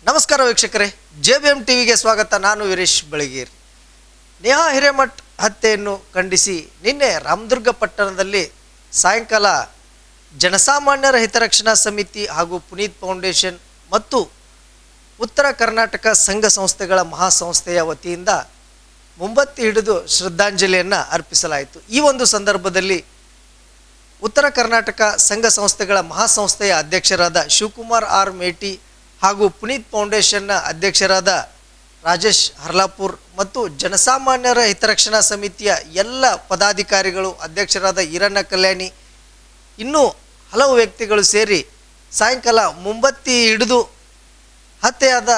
ನಮಸ್ಕಾರ ವೀಕ್ಷಕರೇ, JBM ಟಿವಿಗೆ ಸ್ವಾಗತ. ನಾನು ವೀರೇಶ್ ಬೆಳಗೇರಿ. ನೇಹಾ ಹಿರೇಮಠ್ ಹತ್ಯೆಯನ್ನು ಖಂಡಿಸಿ ನಿನ್ನೆ ರಾಮದುರ್ಗ ಪಟ್ಟಣದಲ್ಲಿ ಸಾಯಂಕಾಲ ಜನಸಾಮಾನ್ಯರ ಹಿತರಕ್ಷಣಾ ಸಮಿತಿ ಹಾಗೂ ಪುನೀತ್ ಫೌಂಡೇಶನ್ ಮತ್ತು ಉತ್ತರ ಕರ್ನಾಟಕ ಸಂಘ ಸಂಸ್ಥೆಗಳ ಮಹಾಸಂಸ್ಥೆಯ ವತಿಯಿಂದ ಮುಂಬತ್ತಿ ಹಿಡಿದು ಶ್ರದ್ಧಾಂಜಲಿಯನ್ನು ಅರ್ಪಿಸಲಾಯಿತು. ಈ ಒಂದು ಸಂದರ್ಭದಲ್ಲಿ ಉತ್ತರ ಕರ್ನಾಟಕ ಸಂಘ ಸಂಸ್ಥೆಗಳ ಮಹಾಸಂಸ್ಥೆಯ ಅಧ್ಯಕ್ಷರಾದ ಶಿವಕುಮಾರ್ ಆರ್ ಮೇಟಿ ಹಾಗೂ ಪುನೀತ್ ಫೌಂಡೇಶನ್ನ ಅಧ್ಯಕ್ಷರಾದ ರಾಜೇಶ್ ಹರ್ಲಾಪುರ್ ಮತ್ತು ಜನಸಾಮಾನ್ಯರ ಹಿತರಕ್ಷಣಾ ಸಮಿತಿಯ ಎಲ್ಲ ಪದಾಧಿಕಾರಿಗಳು, ಅಧ್ಯಕ್ಷರಾದ ಈರಣ್ಣ ಕಲ್ಯಾಣಿ, ಇನ್ನೂ ಹಲವು ವ್ಯಕ್ತಿಗಳು ಸೇರಿ ಸಾಯಂಕಾಲ ಮುಂಬತ್ತಿ ಹಿಡಿದು ಹತ್ಯೆಯಾದ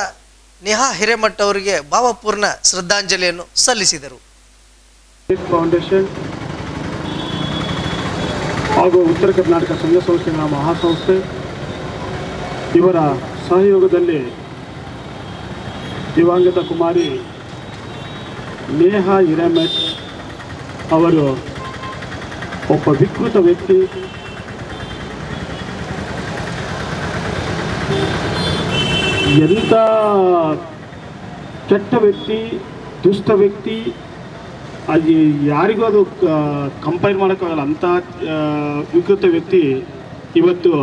ನೇಹಾ ಹಿರೇಮಠ್ ಅವರಿಗೆ ಭಾವಪೂರ್ಣ ಶ್ರದ್ಧಾಂಜಲಿಯನ್ನು ಸಲ್ಲಿಸಿದರು. ಫೌಂಡೇಶನ್ ಹಾಗೂ ಉತ್ತರ ಕರ್ನಾಟಕ ಸಂಘ ಸಂಸ್ಥೆಗಳ ಮಹಾಸಂಸ್ಥೆ ಇವರ ಸಹಯೋಗದಲ್ಲಿ ದಿವಂಗತ ಕುಮಾರಿ ನೇಹಾ ಹಿರೇಮಠ್ ಅವರು ಒಬ್ಬ ವಿಕೃತ ವ್ಯಕ್ತಿ, ಎಂಥ ಕೆಟ್ಟ ವ್ಯಕ್ತಿ, ದುಷ್ಟ ವ್ಯಕ್ತಿ, ಅಲ್ಲಿ ಯಾರಿಗೂ ಅದು ಕಂಪೇರ್ ಮಾಡೋಕ್ಕಾಗಲ್ಲ. ಅಂಥ ವಿಕೃತ ವ್ಯಕ್ತಿ ಇವತ್ತು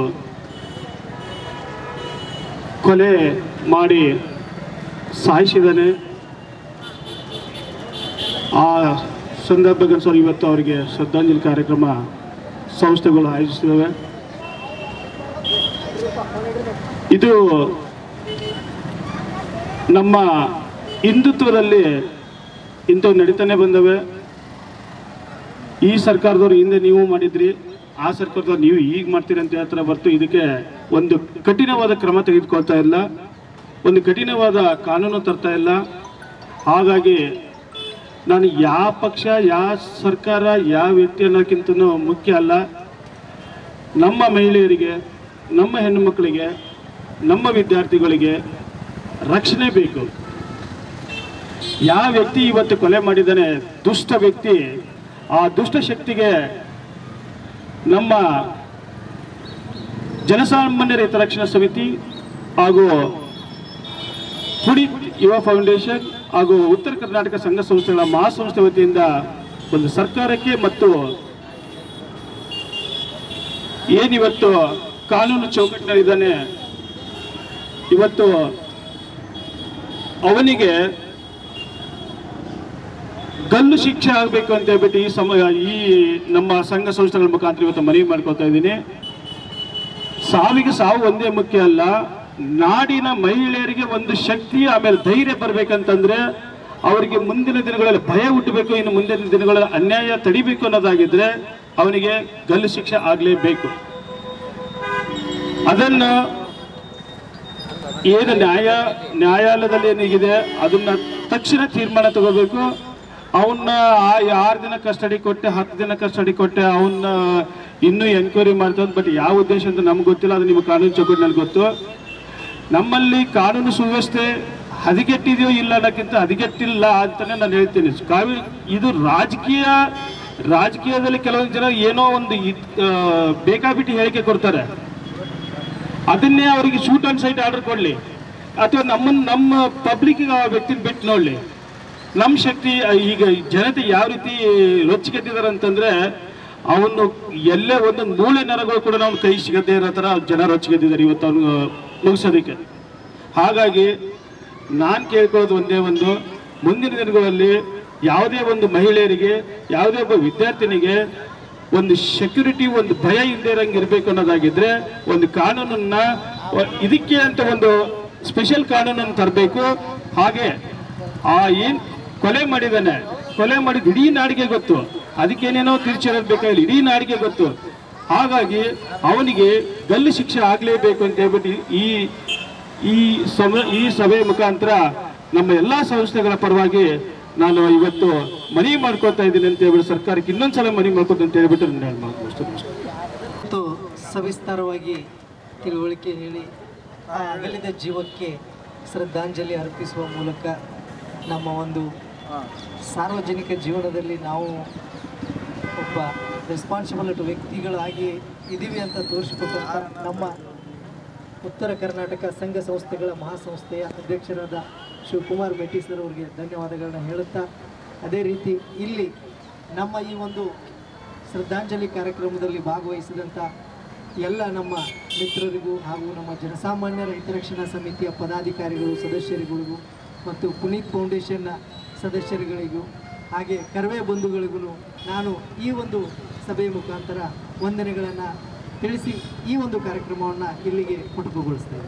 ಕೊಲೆ ಮಾಡಿ ಸಾಯಿಸಿದ್ದಾನೆ. ಆ ಸಂದರ್ಭಕ್ಕನುಸಾರ ಇವತ್ತು ಅವರಿಗೆ ಶ್ರದ್ಧಾಂಜಲಿ ಕಾರ್ಯಕ್ರಮ ಸಂಸ್ಥೆಗಳು ಆಯೋಜಿಸಿದ್ದಾವೆ. ಇದು ನಮ್ಮ ಹಿಂದುತ್ವದಲ್ಲಿ ಇಂಥವು ನಡೀತಾನೆ ಬಂದವೆ. ಈ ಸರ್ಕಾರದವ್ರು ಹಿಂದೆ ನೀವು ಮಾಡಿದ್ರಿ, ಆ ಸರ್ಕಾರದವ್ರು ನೀವು ಈಗ ಮಾಡ್ತೀರಿ ಅಂತ ಹೇಳ್ತಾರೆ ಹೊರತು ಇದಕ್ಕೆ ಒಂದು ಕಠಿಣವಾದ ಕ್ರಮ ತೆಗೆದುಕೊಳ್ತಾ ಇಲ್ಲ, ಒಂದು ಕಠಿಣವಾದ ಕಾನೂನು ತರ್ತಾ ಇಲ್ಲ. ಹಾಗಾಗಿ ನಾನು ಯಾವ ಪಕ್ಷ, ಯಾವ ಸರ್ಕಾರ, ಯಾವ ವ್ಯಕ್ತಿ ಅನ್ನೋಕ್ಕಿಂತನೂ ಮುಖ್ಯ ಅಲ್ಲ. ನಮ್ಮ ಮಹಿಳೆಯರಿಗೆ, ನಮ್ಮ ಹೆಣ್ಣು ಮಕ್ಕಳಿಗೆ, ನಮ್ಮ ವಿದ್ಯಾರ್ಥಿಗಳಿಗೆ ರಕ್ಷಣೆ ಬೇಕು. ಯಾವ ವ್ಯಕ್ತಿ ಇವತ್ತು ಕೊಲೆ ಮಾಡಿದ್ದಾನೆ, ದುಷ್ಟ ವ್ಯಕ್ತಿ, ಆ ದುಷ್ಟ ಶಕ್ತಿಗೆ ನಮ್ಮ ಜನಸಾಮಾನ್ಯರ ಹಿತರಕ್ಷಣಾ ಸಮಿತಿ ಹಾಗೂ ಪುನೀತ್ ಯುವ ಫೌಂಡೇಶನ್ ಹಾಗೂ ಉತ್ತರ ಕರ್ನಾಟಕ ಸಂಘ ಸಂಸ್ಥೆಗಳ ಮಹಾಸಂಸ್ಥೆ ವತಿಯಿಂದ ಒಂದು ಸರ್ಕಾರಕ್ಕೆ ಮತ್ತು ಏನಿವತ್ತು ಕಾನೂನು ಚೌಕಟ್ಟಿನಲ್ಲಿದ್ದಾನೆ, ಇವತ್ತು ಅವನಿಗೆ ಗಲ್ಲು ಶಿಕ್ಷೆ ಆಗಬೇಕು ಅಂತ ಹೇಳ್ಬಿಟ್ಟು ಈ ನಮ್ಮ ಸಂಘ ಸಂಸ್ಥೆಗಳ ಮುಖಾಂತರ ಇವತ್ತು ಮನವಿ ಮಾಡ್ಕೊತಾ ಇದ್ದೀನಿ. ಸಾವಿಗೆ ಸಾವು ಒಂದೇ ಮುಖ್ಯ ಅಲ್ಲ, ನಾಡಿನ ಮಹಿಳೆಯರಿಗೆ ಒಂದು ಶಕ್ತಿ, ಆಮೇಲೆ ಧೈರ್ಯ ಬರಬೇಕಂತಂದ್ರೆ ಅವರಿಗೆ ಮುಂದಿನ ದಿನಗಳಲ್ಲಿ ಭಯ ಹುಟ್ಟಬೇಕು, ಇನ್ನು ಮುಂದಿನ ದಿನಗಳಲ್ಲಿ ಅನ್ಯಾಯ ತಡಿಬೇಕು ಅನ್ನೋದಾಗಿದ್ರೆ ಅವನಿಗೆ ಗಲ್ಲು ಶಿಕ್ಷೆ ಆಗಲೇಬೇಕು. ಅದನ್ನು ಏನು ನ್ಯಾಯಾಲಯದಲ್ಲಿ ಏನಿದೆ ಅದನ್ನ ತಕ್ಷಣ ತೀರ್ಮಾನ ತಗೋಬೇಕು. ಅವನ್ನ 6 ದಿನ ಕಸ್ಟಡಿ ಕೊಟ್ಟೆ, 10 ದಿನ ಕಸ್ಟಡಿ ಕೊಟ್ಟೆ, ಅವನ್ನ ಇನ್ನೂ ಎನ್ಕ್ವೈರಿ ಮಾಡ್ತಾರೆ. ಬಟ್ ಯಾವ ಉದ್ದೇಶ ಅಂತ ನಮ್ಗೆ ಗೊತ್ತಿಲ್ಲ, ಅದು ನಿಮ್ಮ ಕಾನೂನು ಚೌಕಟ್ಟಿನಲ್ಲಿ ಗೊತ್ತು. ನಮ್ಮಲ್ಲಿ ಕಾನೂನು ಸುವ್ಯವಸ್ಥೆ ಹದಗೆಟ್ಟಿದೆಯೋ ಇಲ್ಲ ಅನ್ನೋಕ್ಕಿಂತ ಹದಗೆಟ್ಟಿಲ್ಲ ಅಂತಾನೆ ನಾನು ಹೇಳ್ತೀನಿ. ಇದು ರಾಜಕೀಯದಲ್ಲಿ ಕೆಲವೊಂದು ಜನ ಏನೋ ಒಂದು ಬೇಕಾಬಿಟ್ಟು ಹೇಳಿಕೆ ಕೊಡ್ತಾರೆ, ಅದನ್ನೇ ಅವರಿಗೆ ಶೂಟ್ ಆನ್ ಸೈಟ್ ಆರ್ಡರ್ ಕೊಡಲಿ, ಅಥವಾ ನಮ್ಮ ಪಬ್ಲಿಕ್ಗೆ ಆ ವ್ಯಕ್ತಿನ ಬಿಟ್ಟು ನೋಡಲಿ. ನಮ್ಮ ಶಕ್ತಿ ಈಗ ಜನತೆ ಯಾವ ರೀತಿ ರೊಚ್ಚಿಗೆದ್ದಿದ್ದಾರೆ ಅಂತಂದ್ರೆ, ಅವನು ಎಲ್ಲೇ ಒಂದೊಂದು ಮೂಳೆ ನರಗಳು ಕೂಡ ನಾವು ಕೈ ಸಿಗದೇ ಇರೋ ಥರ ಜನ ರೊಚ್ಚಿಗೆದ್ದಿದ್ದಾರೆ ಇವತ್ತು ಅವನು ಮುಗಿಸೋದಕ್ಕೆ. ಹಾಗಾಗಿ ನಾನು ಕೇಳ್ಕೊಳ್ಳೋದು ಒಂದೇ ಒಂದು, ಮುಂದಿನ ದಿನಗಳಲ್ಲಿ ಯಾವುದೇ ಒಂದು ಮಹಿಳೆಯರಿಗೆ, ಯಾವುದೇ ಒಬ್ಬ ವಿದ್ಯಾರ್ಥಿನಿಗೆ ಒಂದು ಸೆಕ್ಯೂರಿಟಿ, ಒಂದು ಭಯ ಇಲ್ಲದೆ ಇರಂಗೆ ಇರಬೇಕು ಅನ್ನೋದಾಗಿದ್ರೆ ಒಂದು ಕಾನೂನನ್ನ ಇದಕ್ಕೆ ಅಂತ ಒಂದು ಸ್ಪೆಷಲ್ ಕಾನೂನನ್ನು ತರಬೇಕು. ಹಾಗೆ ಏನು ಕೊಲೆ ಮಾಡಿದ್ದಾನೆ, ಕೊಲೆ ಮಾಡಿದ ಇಡೀ ನಾಡಿಗೆ ಗೊತ್ತು, ಅದಕ್ಕೇನೇನೋ ತಿರ್ಚಿರೋದು ಬೇಕಾಗಿಲ್ಲ, ಇಡೀ ನಾಡಿಗೆ ಗೊತ್ತು. ಹಾಗಾಗಿ ಅವನಿಗೆ ಗಲ್ಲು ಶಿಕ್ಷೆ ಆಗಲೇಬೇಕು ಅಂತ ಹೇಳ್ಬಿಟ್ಟು ಈ ಸಭೆ ಮುಖಾಂತರ ನಮ್ಮ ಎಲ್ಲ ಸಂಸ್ಥೆಗಳ ಪರವಾಗಿ ನಾನು ಇವತ್ತು ಮನವಿ ಮಾಡ್ಕೊತಾ ಇದ್ದೀನಿ ಅಂತ ಹೇಳ್ಬಿಟ್ಟು ಸರ್ಕಾರಕ್ಕೆ ಇನ್ನೊಂದ್ಸಲ ಮನವಿ ಮಾಡ್ಕೊತ ಅಂತ ಹೇಳ್ಬಿಟ್ಟು ಮತ್ತು ಸವಿಸ್ತಾರವಾಗಿ ತಿಳುವಳಿಕೆ ಹೇಳಿ ಆ ಅಗಲಿದ ಜೀವಕ್ಕೆ ಶ್ರದ್ಧಾಂಜಲಿ ಅರ್ಪಿಸುವ ಮೂಲಕ ನಮ್ಮ ಒಂದು ಸಾರ್ವಜನಿಕ ಜೀವನದಲ್ಲಿ ನಾವು ಒಬ್ಬ ರೆಸ್ಪಾನ್ಸಿಬಲ್ ವ್ಯಕ್ತಿಗಳಾಗಿ ಇದ್ದೀವಿ ಅಂತ ತೋರಿಸಿಕೊಟ್ಟಂಥ ನಮ್ಮ ಉತ್ತರ ಕರ್ನಾಟಕ ಸಂಘ ಸಂಸ್ಥೆಗಳ ಮಹಾಸಂಸ್ಥೆಯ ಅಧ್ಯಕ್ಷರಾದ ಶಿವಕುಮಾರ್ ಮೆಟ್ಟಿ ಸರ್ ಅವರಿಗೆ ಧನ್ಯವಾದಗಳನ್ನ ಹೇಳುತ್ತಾ, ಅದೇ ರೀತಿ ಇಲ್ಲಿ ನಮ್ಮ ಈ ಒಂದು ಶ್ರದ್ಧಾಂಜಲಿ ಕಾರ್ಯಕ್ರಮದಲ್ಲಿ ಭಾಗವಹಿಸಿದಂಥ ಎಲ್ಲ ನಮ್ಮ ಮಿತ್ರರಿಗೂ ಹಾಗೂ ನಮ್ಮ ಜನಸಾಮಾನ್ಯರ ಹಿತರಕ್ಷಣಾ ಸಮಿತಿಯ ಪದಾಧಿಕಾರಿಗಳು ಸದಸ್ಯರುಗಳಿಗೂ ಮತ್ತು ಪುನೀತ್ ಫೌಂಡೇಶನ್ನ ಸದಸ್ಯರುಗಳಿಗೂ ಹಾಗೆ ಕರ್ವೆ ಬಂಧುಗಳಿಗೂ ನಾನು ಈ ಒಂದು ಸಭೆಯ ಮುಖಾಂತರ ವಂದನೆಗಳನ್ನು ತಿಳಿಸಿ ಈ ಒಂದು ಕಾರ್ಯಕ್ರಮವನ್ನು ಇಲ್ಲಿಗೆ ಮೊಟಕುಗೊಳಿಸ್ತೇನೆ.